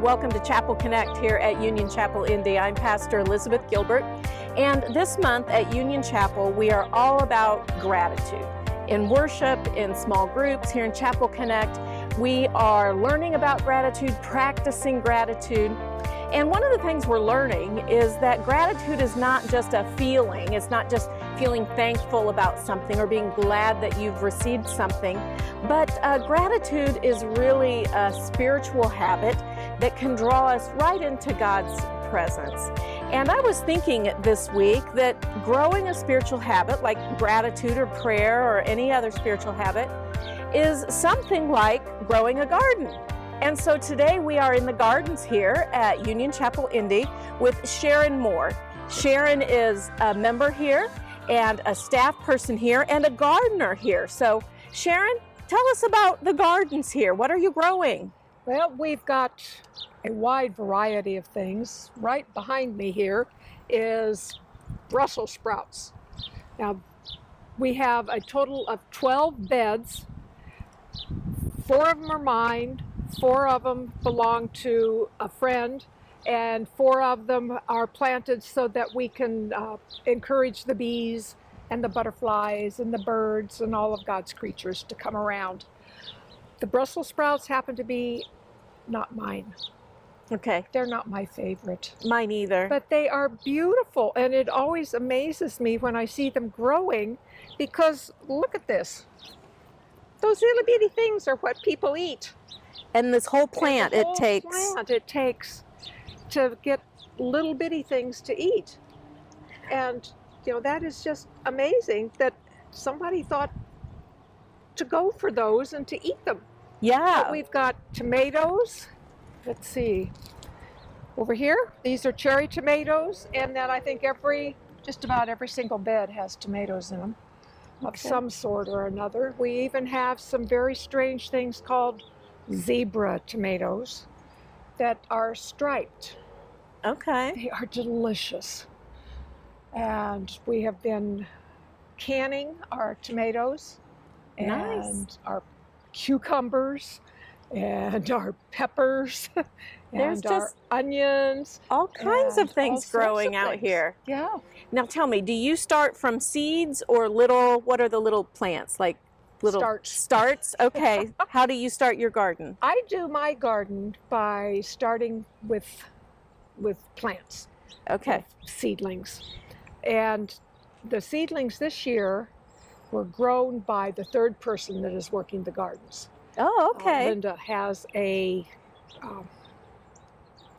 welcome to Chapel Connect here at Union Chapel Indy. I'm Pastor Elizabeth Gilbert, and this month at Union Chapel we are all about gratitude. In worship, in small groups, here in Chapel Connect, we are learning about gratitude, practicing gratitude. And one of the things we're learning is that gratitude is not just a feeling. It's not just feeling thankful about something or being glad that you've received something, but gratitude is really a spiritual habit that can draw us right into God's presence. And I was thinking this week that growing a spiritual habit like gratitude or prayer or any other spiritual habit is something like growing a garden. And so today we are in the gardens here at Union Chapel Indy with Sharon Moore. Sharon is a member here and a staff person here and a gardener here. So Sharon, tell us about the gardens here. What are you growing? Well, we've got a wide variety of things. Right behind me here is Brussels sprouts. Now, we have a total of 12 beds. 4 of them are mine. 4 of them belong to a friend, and 4 of them are planted so that we can encourage the bees and the butterflies and the birds and all of God's creatures to come around. The Brussels sprouts happen to be not mine. Okay. They're not my favorite. Mine either. But they are beautiful, and it always amazes me when I see them growing, because look at this. Those little bitty things are what people eat. And this whole plant, it takes to get little bitty things to eat. And, you know, that is just amazing that somebody thought to go for those and to eat them. Yeah. But we've got tomatoes. Let's see. Over here, these are cherry tomatoes. And then I think just about every single bed has tomatoes in them of some sort or another. We even have some very strange things called zebra tomatoes that are striped. Okay. They are delicious. And we have been canning our tomatoes and our cucumbers and our peppers and our onions. All kinds of things growing out here. Yeah. Now tell me, do you start from seeds or what are the little plants? Like little starts? Okay. How do you start your garden? I do my garden by starting with plants. Okay. Seedlings. And the seedlings this year were grown by the 3rd person that is working the gardens. Oh, okay. Linda has a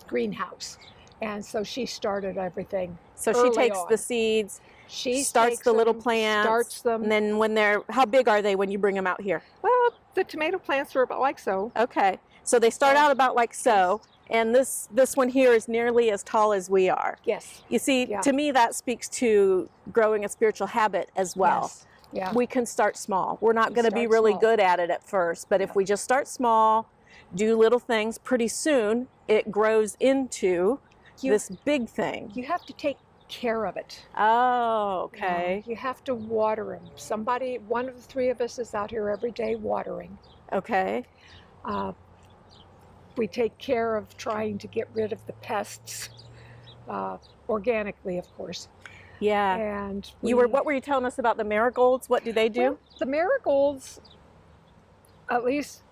greenhouse, and so she started everything. So she takes the seeds, she starts the little plants, starts them, and then how big are they when you bring them out here? Well, the tomato plants are about like so. Okay, so they start out about like so, and this one here is nearly as tall as we are. Yes. You see, to me that speaks to growing a spiritual habit as well. Yes. Yeah. We can start small. We're not going to be really good at it at first, but if we just start small, do little things, pretty soon it grows into this big thing. You have to take care of it. Oh, okay. You have to water them. One of the 3 of us is out here every day watering. Okay. We take care of trying to get rid of the pests, organically, of course. Yeah. And what were you telling us about the marigolds? What do they do? Well, the marigolds, at least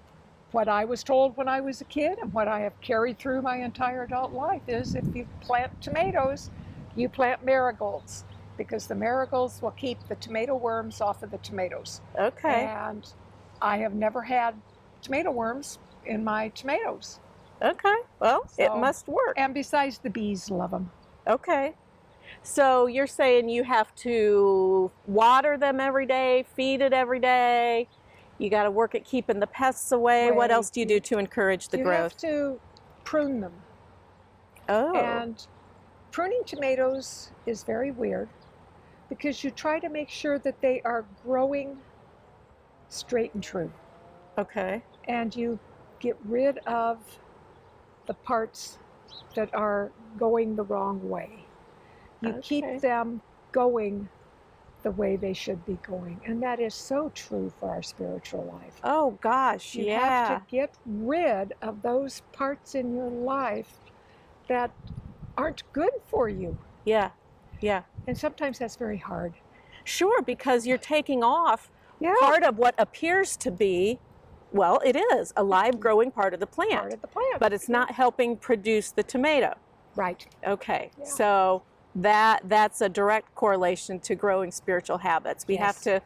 what I was told when I was a kid and what I have carried through my entire adult life, is if you plant tomatoes, you plant marigolds, because the marigolds will keep the tomato worms off of the tomatoes. Okay. And I have never had tomato worms in my tomatoes. Okay. Well, it must work. And besides, the bees love them. Okay. So you're saying you have to water them every day, feed it every day. You got to work at keeping the pests away. What else do you do to encourage the growth? You have to prune them. Oh. And pruning tomatoes is very weird, because you try to make sure that they are growing straight and true. Okay. And you get rid of the parts that are going the wrong way. You keep them going the way they should be going. And that is so true for our spiritual life. Oh gosh, You yeah. have to get rid of those parts in your life that aren't good for you. Yeah, yeah. And sometimes that's very hard. Sure, because you're taking off Yeah. part of what appears to be, well, it is a live growing part of the plant. Part of the plant. But it's not helping produce the tomato. Right. Okay, Yeah. so that's a direct correlation to growing spiritual habits. We Yes. have to,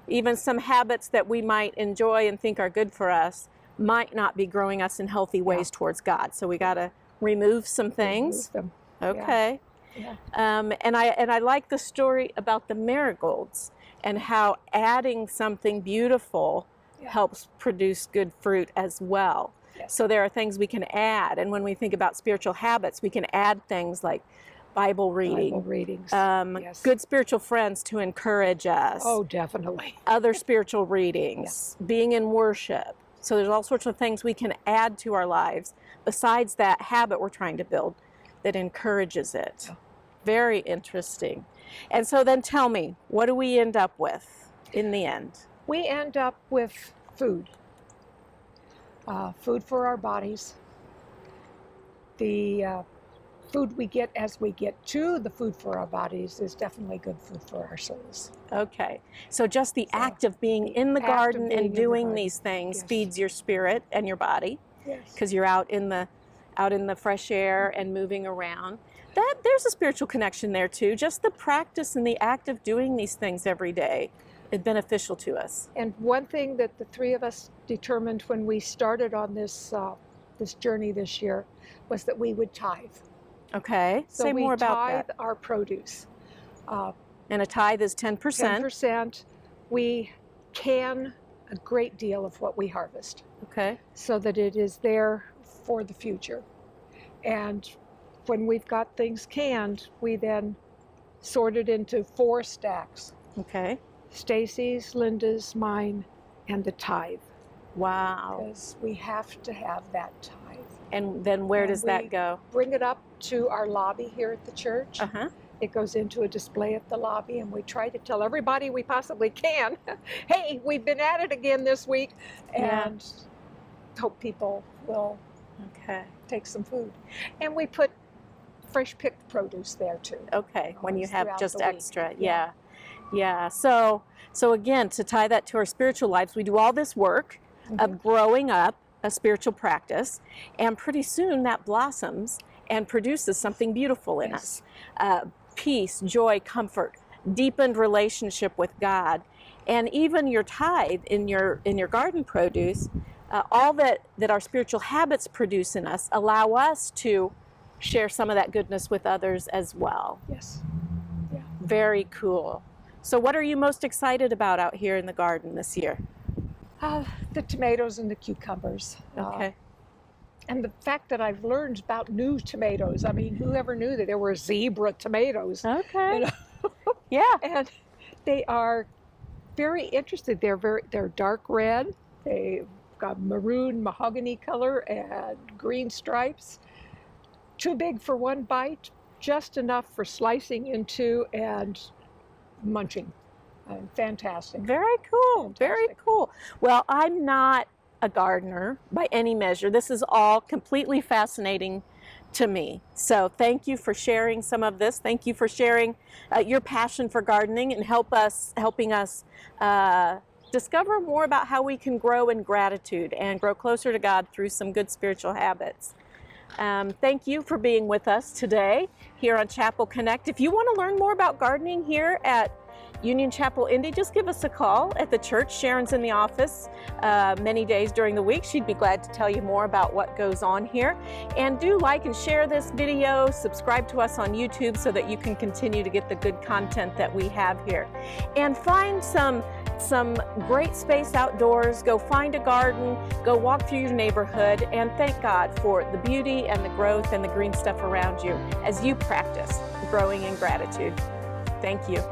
even some habits that we might enjoy and think are good for us might not be growing us in healthy ways towards God. So we got to remove some things. Remove them. Okay. Yeah. And I like the story about the marigolds and how adding something beautiful helps produce good fruit as well. Yes. So there are things we can add, and when we think about spiritual habits, we can add things like Bible reading, Bible readings. Yes. good spiritual friends to encourage us, Oh, definitely. other spiritual readings, being in worship. So there's all sorts of things we can add to our lives besides that habit we're trying to build that encourages it. Yeah. Very interesting. And so then tell me, what do we end up with in the end? We end up with food. Food for our bodies. The food we get as we get to the food for our bodies is definitely good food for our souls. Okay. So just the act of being in the act of garden being in and the doing garden. these things Yes. feeds your spirit and your body, Yes. because you're out in the fresh air and moving around. There's a spiritual connection there too. Just the practice and the act of doing these things every day is beneficial to us. And one thing that the three of us determined when we started on this journey this year was that we would tithe. Okay. So Say we more about tithe that. our produce. And a tithe is 10%. 10%. We can a great deal of what we harvest Okay. so that it is there for the future. And when we've got things canned, we then sort it into 4 stacks. Okay. Stacy's, Linda's, mine, and the tithe. Wow. Because we have to have that tithe. And then where And does that go? Bring it up to our lobby here at the church. Uh-huh. It goes into a display at the lobby, and we try to tell everybody we possibly can, hey, we've been at it again this week, and hope people will take some food. And we put fresh picked produce there too. Okay, when you have throughout just the week. extra. Yeah. So again, to tie that to our spiritual lives, we do all this work of growing up a spiritual practice, and pretty soon that blossoms and produces something beautiful in us. Peace, joy, comfort, deepened relationship with God, and even your tithe in your garden produce, all that our spiritual habits produce in us allow us to share some of that goodness with others as well. Yes. Yeah. Very cool. So what are you most excited about out here in the garden this year? The tomatoes and the cucumbers. Okay. And the fact that I've learned about new tomatoes. I mean, who ever knew that there were zebra tomatoes? Okay. You know? Yeah. And they are very interesting. They're dark red. They've got maroon mahogany color and green stripes. Too big for one bite, just enough for slicing into and munching. Fantastic. Very cool. Fantastic. Very cool. Well, I'm not a gardener by any measure. This is all completely fascinating to me. So thank you for sharing some of this. Thank you for sharing your passion for gardening and helping us discover more about how we can grow in gratitude and grow closer to God through some good spiritual habits. Thank you for being with us today here on Chapel Connect. If you want to learn more about gardening here at Union Chapel Indy, just give us a call at the church. Sharon's in the office many days during the week. She'd be glad to tell you more about what goes on here. And do like and share this video, subscribe to us on YouTube so that you can continue to get the good content that we have here. And find some great space outdoors. Go find a garden, go walk through your neighborhood, and thank God for the beauty and the growth and the green stuff around you as you practice growing in gratitude. Thank you.